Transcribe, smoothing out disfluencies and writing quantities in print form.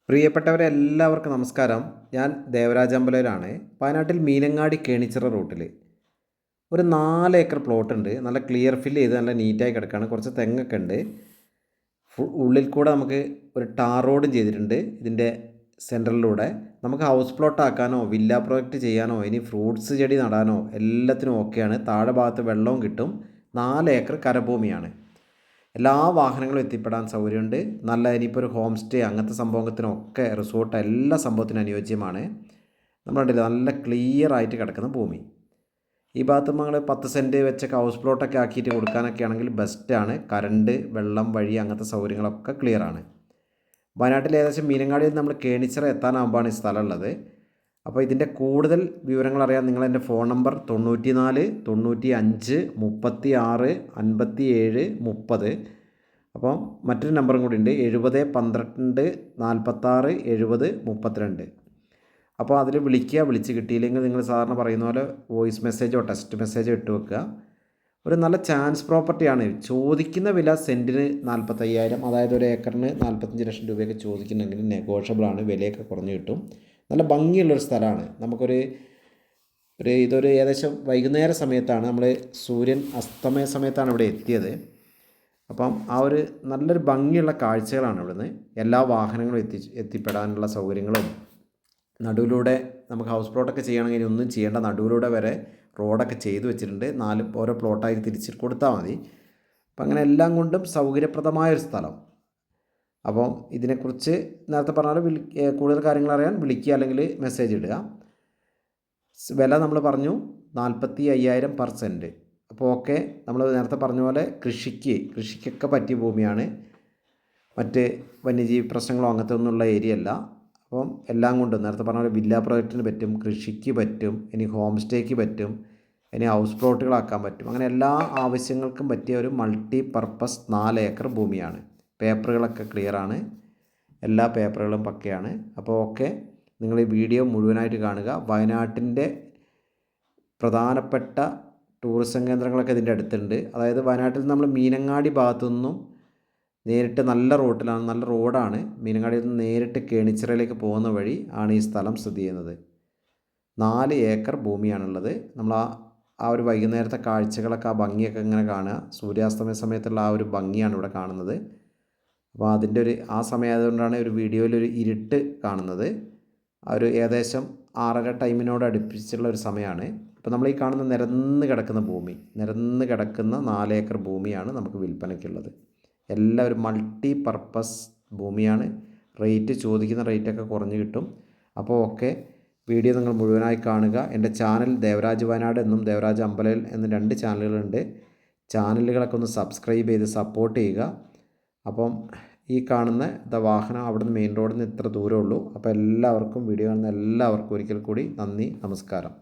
പ്രിയപ്പെട്ടവരെ എല്ലാവർക്കും നമസ്കാരം. ഞാൻ ദേവരാജ് അമ്പലയിലാണ്. വയനാട്ടിൽ മീനങ്ങാടി കേണിച്ചിറ റൂട്ടിൽ ഒരു 4 ഏക്കർ പ്ലോട്ട് ഉണ്ട്. നല്ല ക്ലിയർ ഫില്ല് ചെയ്ത് നല്ല നീറ്റായി കിടക്കുകയാണ്. കുറച്ച് തെങ്ങൊക്കെ ഉണ്ട്. ഉള്ളിൽ കൂടെ നമുക്ക് ഒരു ടാർ റോഡും ചെയ്തിട്ടുണ്ട്. ഇതിൻ്റെ സെൻറ്ററിലൂടെ നമുക്ക് ഹൗസ് പ്ലോട്ട് ആക്കാനോ വില്ല പ്രോജക്റ്റ് ചെയ്യാനോ ഇനി ഫ്രൂട്ട്സ് ചെടി നടാനോ എല്ലാത്തിനും ഓക്കെയാണ്. താഴെ ഭാഗത്ത് വെള്ളവും കിട്ടും. 4 ഏക്കർ കരഭൂമിയാണ്. എല്ലാ വാഹനങ്ങളും എത്തിപ്പെടാൻ സൗകര്യമുണ്ട്. നല്ല ഇനിയിപ്പോൾ ഒരു ഹോം സ്റ്റേ അങ്ങനത്തെ സംഭവത്തിനൊക്കെ റിസോർട്ട് എല്ലാ സംഭവത്തിനും അനുയോജ്യമാണ്. നമ്മൾ കണ്ടില്ല, നല്ല ക്ലിയർ ആയിട്ട് കിടക്കുന്ന ഭൂമി. ഈ ഭാഗത്ത് നമ്മൾ 10 സെൻറ്റ് വെച്ചൊക്കെ ഹൗസ് പ്ലോട്ടൊക്കെ ആക്കിയിട്ട് കൊടുക്കാനൊക്കെ ആണെങ്കിൽ ബെസ്റ്റാണ്. കറണ്ട്, വെള്ളം, വഴി അങ്ങനത്തെ സൗകര്യങ്ങളൊക്കെ ക്ലിയറാണ്. വയനാട്ടിൽ ഏകദേശം മീനങ്ങാടിയിൽ നമ്മൾ കേണിച്ചിറ എത്താനാകുമ്പോഴാണ് ഈ സ്ഥലമുള്ളത്. അപ്പോൾ ഇതിൻ്റെ കൂടുതൽ വിവരങ്ങൾ അറിയാൻ നിങ്ങൾ എൻ്റെ ഫോൺ നമ്പർ 94 95 36 57 30. അപ്പം മറ്റൊരു നമ്പറും കൂടി ഉണ്ട് 70 12 46 70 32. അപ്പോൾ അതിൽ വിളിച്ച് കിട്ടിയില്ലെങ്കിൽ നിങ്ങൾ സാധാരണ പറയുന്ന പോലെ വോയിസ് മെസ്സേജോ ടെക്സ്റ്റ് മെസ്സേജോ ഇട്ട് വെക്കുക. ഒരു നല്ല ചാൻസ് പ്രോപ്പർട്ടിയാണ്. ചോദിക്കുന്ന വില സെൻറ്റിന് 45,000, അതായത് ഒരു ഏക്കറിന് 45 ലക്ഷം രൂപയൊക്കെ ചോദിക്കുന്നെങ്കിൽ നെഗോഷ്യബിളാണ്. വിലയൊക്കെ കുറഞ്ഞ് കിട്ടും. നല്ല ഭംഗിയുള്ളൊരു സ്ഥലമാണ്. ഇതൊരു ഏകദേശം വൈകുന്നേര സമയത്താണ്, നമ്മൾ സൂര്യൻ അസ്തമയ സമയത്താണ് ഇവിടെ എത്തിയത്. അപ്പം ആ ഒരു നല്ലൊരു ഭംഗിയുള്ള കാഴ്ചകളാണ് ഇവിടുന്ന്. എല്ലാ വാഹനങ്ങളും എത്തിപ്പെടാനുള്ള സൗകര്യങ്ങളും, നടുവിലൂടെ നമുക്ക് ഹൗസ് പ്ലോട്ടൊക്കെ ചെയ്യണമെങ്കിൽ ഒന്നും ചെയ്യേണ്ട, നടുവിലൂടെ വരെ റോഡൊക്കെ ചെയ്തു വെച്ചിട്ടുണ്ട്. 4 ഓരോ പ്ലോട്ടായി തിരിച്ച് കൊടുത്താൽ മതി. അപ്പം അങ്ങനെ എല്ലാം കൊണ്ടും സൗകര്യപ്രദമായൊരു സ്ഥലം. അപ്പം ഇതിനെക്കുറിച്ച് നേരത്തെ പറഞ്ഞാൽ കൂടുതൽ കാര്യങ്ങൾ അറിയാൻ വിളിക്കുക, അല്ലെങ്കിൽ മെസ്സേജ് ഇടുക. വില നമ്മൾ പറഞ്ഞു 45,000 പെർ സെൻറ്റ്. അപ്പോൾ ഓക്കെ, നമ്മൾ നേരത്തെ പറഞ്ഞ പോലെ കൃഷിക്കൊക്കെ പറ്റിയ ഭൂമിയാണ്. മറ്റ് വന്യജീവി പ്രശ്നങ്ങളോ അങ്ങനത്തെ ഒന്നുമുള്ള ഏരിയ അല്ല. അപ്പം എല്ലാം കൊണ്ടും നേരത്തെ പറഞ്ഞ പോലെ വില്ല പ്രോജക്റ്റിന് പറ്റും, കൃഷിക്ക് പറ്റും, ഇനി ഹോം സ്റ്റേക്ക് പറ്റും, ഇനി ഹൗസ് പ്ലോട്ടുകളാക്കാൻ പറ്റും. അങ്ങനെ എല്ലാ ആവശ്യങ്ങൾക്കും പറ്റിയ ഒരു മൾട്ടി പർപ്പസ് 4 ഏക്കർ ഭൂമിയാണ്. പേപ്പറുകളൊക്കെ ക്ലിയറാണ്. എല്ലാ പേപ്പറുകളും പക്കയാണ്. അപ്പോൾ ഓക്കെ, നിങ്ങൾ ഈ വീഡിയോ മുഴുവനായിട്ട് കാണുക. വയനാട്ടിൻ്റെ പ്രധാനപ്പെട്ട ടൂറിസം കേന്ദ്രങ്ങളൊക്കെ ഇതിൻ്റെ അടുത്തുണ്ട്. അതായത് വയനാട്ടിൽ നമ്മൾ മീനങ്ങാടി ഭാഗത്തു നിന്നും നേരിട്ട് നല്ല റോഡാണ്. മീനങ്ങാടിയിൽ നിന്ന് നേരിട്ട് കേണിച്ചിറയിലേക്ക് പോകുന്ന വഴി ആണ് ഈ സ്ഥലം സ്ഥിതി ചെയ്യുന്നത്. 4 ഏക്കർ ഭൂമിയാണുള്ളത്. നമ്മൾ ആ ഒരു വൈകുന്നേരത്തെ കാഴ്ചകളൊക്കെ, ആ ഭംഗിയൊക്കെ ഇങ്ങനെ കാണുക. സൂര്യാസ്തമയ സമയത്തുള്ള ആ ഒരു ഭംഗിയാണ് ഇവിടെ കാണുന്നത്. അപ്പോൾ അതിൻ്റെ ആ സമയമായതുകൊണ്ടാണ് ഒരു വീഡിയോയിലൊരു ഇരുട്ട് കാണുന്നത്. ആ ഒരു ഏകദേശം 6:30 ടൈമിനോട് അടുപ്പിച്ചുള്ള ഒരു സമയമാണ്. അപ്പോൾ നമ്മൾ ഈ കാണുന്ന നിരന്ന് കിടക്കുന്ന 4 ഏക്കർ ഭൂമിയാണ് നമുക്ക് വിൽപ്പനയ്ക്കുള്ളത്. എല്ലാം ഒരു മൾട്ടി പർപ്പസ് ഭൂമിയാണ്. ചോദിക്കുന്ന റേറ്റൊക്കെ കുറഞ്ഞ് കിട്ടും. അപ്പോൾ ഓക്കെ, വീഡിയോ നിങ്ങൾ മുഴുവനായി കാണുക. എൻ്റെ ചാനൽ ദേവരാജ് വയനാട് എന്നും ദേവരാജ് അമ്പലയിൽ എന്നും 2 ചാനലുകളുണ്ട്. ചാനലുകളൊക്കെ ഒന്ന് സബ്സ്ക്രൈബ് ചെയ്ത് സപ്പോർട്ട് ചെയ്യുക. അപ്പം ഈ കാണുന്ന വാഹനം അവിടെ നിന്ന് മെയിൻ റോഡിൽ നിന്ന് ഇത്ര ദൂരമുള്ളൂ. അപ്പോൾ എല്ലാവർക്കും, വീഡിയോ കാണുന്ന എല്ലാവർക്കും ഒരിക്കൽ കൂടി നന്ദി, നമസ്കാരം.